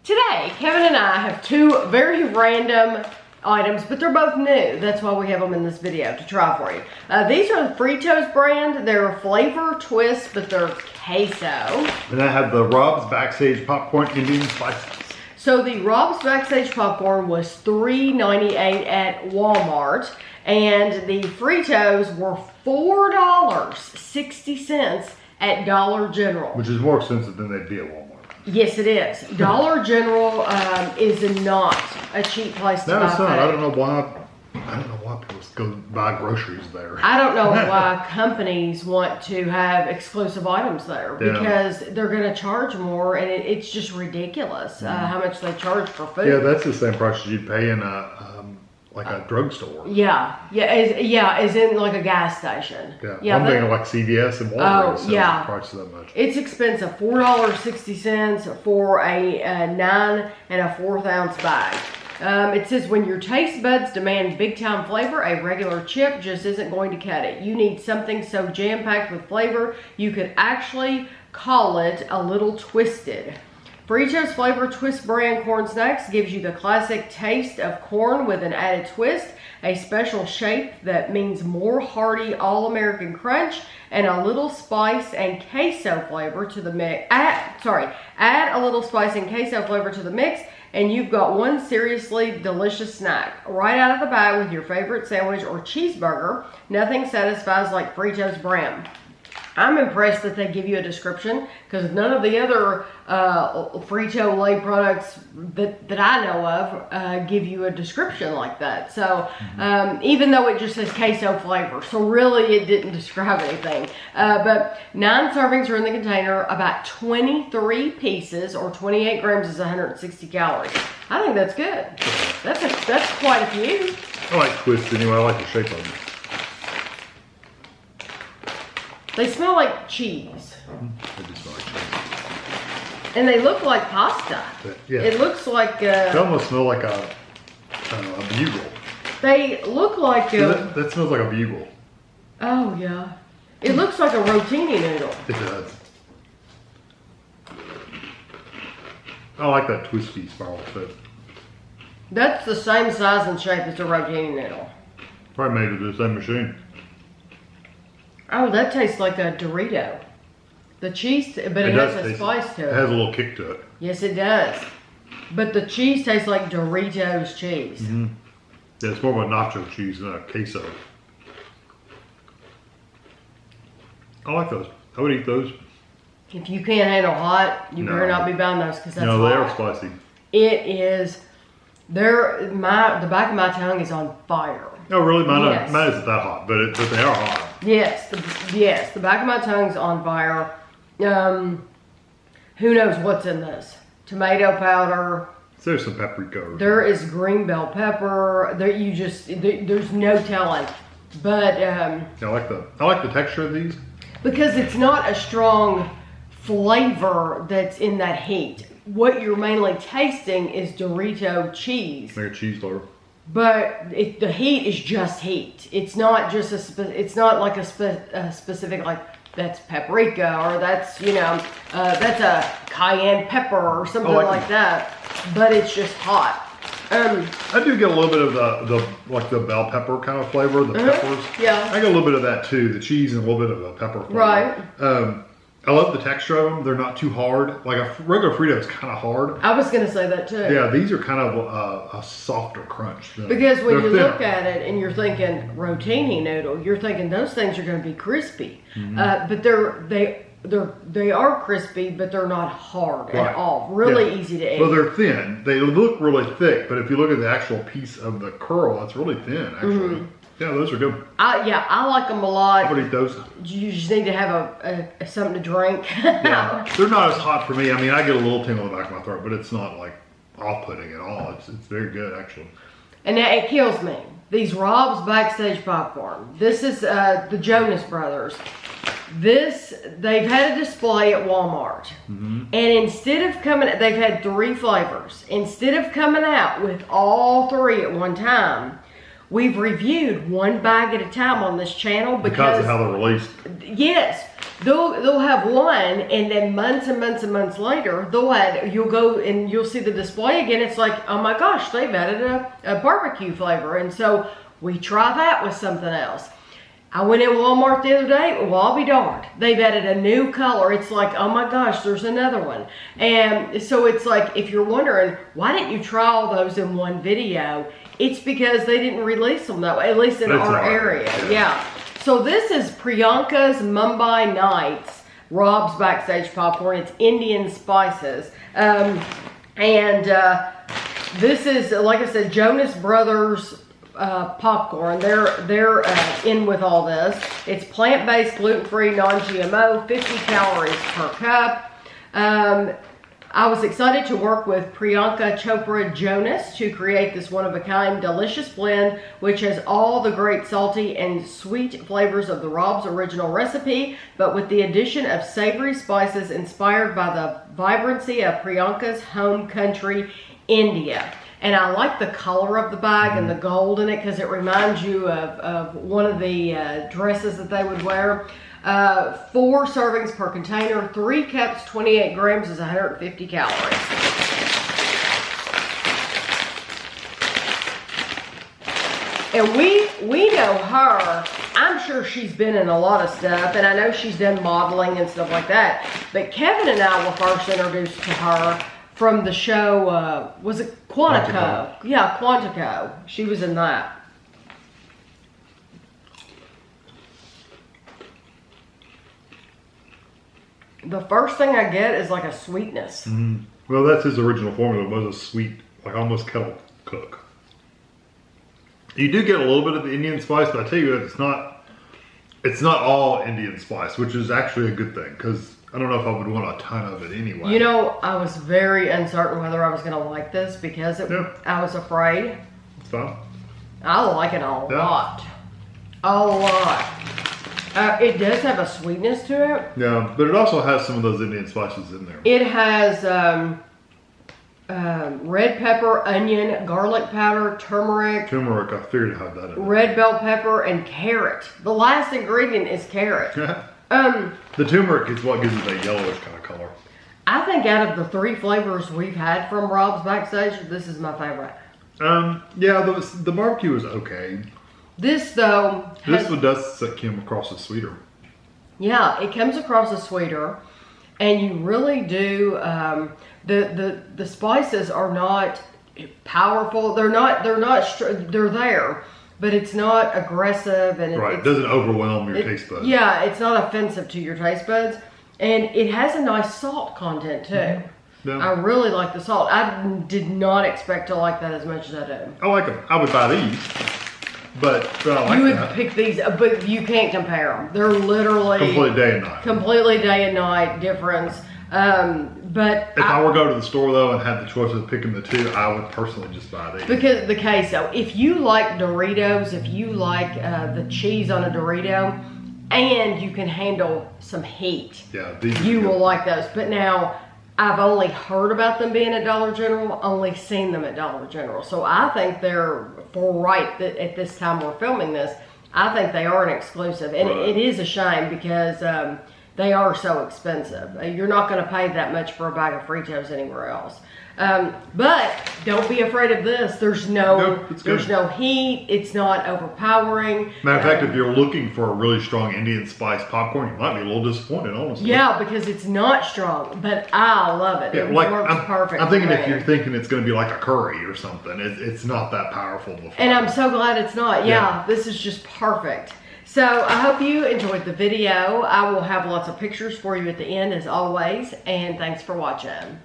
Today, Kevin and I have two very random items, but they're both new. That's why we have them in this video to try for you. These are the Fritos brand. They're Flavor Twists, but they're queso. And I have the Rob's Backstage Popcorn Indian Spices. So the Rob's Backstage Popcorn was $3.98 at Walmart, and the Fritos were $4.60 at Dollar General. Which is more expensive than they'd be at Walmart. Yes, it is. Dollar General is not a cheap place to buy food. I don't know why people go buy groceries there. I don't know why companies want to have exclusive items there, because they're going to charge more, and it's just ridiculous how much they charge for food. Yeah, that's the same price as you'd pay in a drugstore. As in like a gas station. I'm thinking like CVS and Walgreens. The price is that much. It's expensive. $4.60 for a 9 and a 1/4 ounce bag. It says, when your taste buds demand big time flavor, a regular chip just isn't going to cut it. You need something so jam packed with flavor, you could actually call it a little twisted. Fritos Flavor Twist brand corn snacks gives you the classic taste of corn with an added twist, a special shape that means more hearty all-American crunch, and a little spice and queso flavor to the mix. Add a little spice and queso flavor to the mix, and you've got one seriously delicious snack. Right out of the bag with your favorite sandwich or cheeseburger, nothing satisfies like Fritos brand. I'm impressed that they give you a description, because none of the other Frito-Lay products that I know of give you a description like that. So even though it just says queso flavor, so really it didn't describe anything. But 9 servings are in the container, about 23 pieces, or 28 grams is 160 calories. I think that's good. That's quite a few. I like twists anyway. I like the shape of them. They smell like cheese. They do smell like cheese. And they look like pasta. Yeah. It looks like... they almost smell like a bugle. They look like... that smells like a bugle. Oh, yeah. It looks like a rotini noodle. It does. I like that twisty spiral shape. That's the same size and shape as a rotini noodle. Probably made with the same machine. Oh, that tastes like a Dorito. The cheese, but it has a spice to it. It has a little kick to it. Yes, it does. But the cheese tastes like Doritos cheese. Mm-hmm. Yeah, it's more of a nacho cheese than a queso. I like those. I would eat those. If you can't handle hot, you better not be buying those, because that's hot. No, they are spicy. It is. The back of my tongue is on fire. Oh, really? Mine isn't that hot, but they are hot. Yes, the back of my tongue's on fire. Who knows what's in this? Tomato powder. There's some paprika. There is green bell pepper. There's no telling. But I like the texture of these, because it's not a strong flavor that's in that heat. What you're mainly tasting is Dorito cheese. Like a cheese flavor. But the heat is just heat. It's not just it's not like a specific, like, that's paprika, or that's, that's a cayenne pepper or something like that. But it's just hot. I do get a little bit of the bell pepper kind of flavor, the peppers. Yeah. I get a little bit of that too, the cheese and a little bit of a pepper flavor. Right. I love the texture of them. They're not too hard. Like a regular Frito is kind of hard. I was going to say that too. Yeah, these are kind of a softer crunch. Because when you look at it and you're thinking rotini noodle, you're thinking those things are going to be crispy. But they are crispy, but they're not hard at all. Really easy to eat. Well, they're thin. They look really thick, but if you look at the actual piece of the curl, it's really thin, actually. Yeah, those are good. I like them a lot. I would eat those. You just need to have something to drink. Yeah, they're not as hot for me. I mean, I get a little tingle in the back of my throat, but it's not like off-putting at all. It's very good, actually. And now it kills me. These Rob's Backstage Popcorn. This is the Jonas Brothers. They've had a display at Walmart. And instead of they've had 3 flavors. Instead of coming out with all 3 at one time, we've reviewed one bag at a time on this channel because of how they're released. Yes. They'll have one, and then months and months and months later, you'll go and you'll see the display again. It's like, oh my gosh, they've added a barbecue flavor. And so we try that with something else. I went in Walmart the other day. Well, I'll be darned. They've added a new color. It's like, oh my gosh, there's another one. And so it's like, if you're wondering, why didn't you try all those in one video? It's because they didn't release them that way, at least in our area. Yeah. So this is Priyanka's Mumbai Nights Rob's Backstage popcorn. It's Indian spices. This is, like I said, Jonas Brothers popcorn. They're in with all this. It's plant-based, gluten-free, non-GMO, 50 calories per cup. I was excited to work with Priyanka Chopra Jonas to create this one-of-a-kind delicious blend, which has all the great salty and sweet flavors of the Rob's original recipe, but with the addition of savory spices inspired by the vibrancy of Priyanka's home country, India. And I like the color of the bag and the gold in it because it reminds you of one of the dresses that they would wear. 4 servings per container, 3 cups, 28 grams is 150 calories. And we know her. I'm sure she's been in a lot of stuff, and I know she's done modeling and stuff like that. But Kevin and I were first introduced to her from the show, was it Quantico? Yeah, Quantico. She was in that. The first thing I get is like a sweetness. Mm-hmm. Well, that's his original formula. It was a sweet, like almost kettle cook. You do get a little bit of the Indian spice, but I tell you what, it's not all Indian spice, which is actually a good thing because I don't know if I would want a ton of it anyway. You know, I was very uncertain whether I was going to like this because I was afraid. It's fine. I like it a lot. A lot. It does have a sweetness to it. Yeah, but it also has some of those Indian spices in there. It has red pepper, onion, garlic powder, turmeric. Turmeric, I figured I'd have that in. Red bell pepper, and carrot. The last ingredient is carrot. The turmeric is what gives it that yellowish kind of color. I think out of the 3 flavors we've had from Rob's Backstage, this is my favorite. Yeah, the barbecue is okay. This though, this one does come across as sweeter. Yeah, it comes across as sweeter, and you really do. The spices are not powerful. They're there, but it's not aggressive, and it doesn't overwhelm your taste buds. Yeah, it's not offensive to your taste buds, and it has a nice salt content too. Mm-hmm. Yeah. I really like the salt. I did not expect to like that as much as I do. I like them. I would buy these. But I like you would pick these, but you can't compare them. They're literally completely day and night. Completely day and night difference. But if I were to go to the store though and had the choice of picking the 2, I would personally just buy these. Because the queso, if you like Doritos, if you like the cheese on a Dorito, and you can handle some heat, you will like those. But now, I've only heard about them being at Dollar General, only seen them at Dollar General. So I think they're, at this time we're filming this, I think they are an exclusive. And it is a shame because they are so expensive. You're not going to pay that much for a bag of Fritos anywhere else. But don't be afraid of this. There's no heat. It's not overpowering. Matter of fact, if you're looking for a really strong Indian spice popcorn, you might be a little disappointed, honestly. Yeah, because it's not strong, but I love it. Yeah, it works perfect. I'm thinking if you're thinking it's going to be like a curry or something, it's not that powerful before. And I'm so glad it's not. Yeah, this is just perfect. So I hope you enjoyed the video. I will have lots of pictures for you at the end as always, and thanks for watching.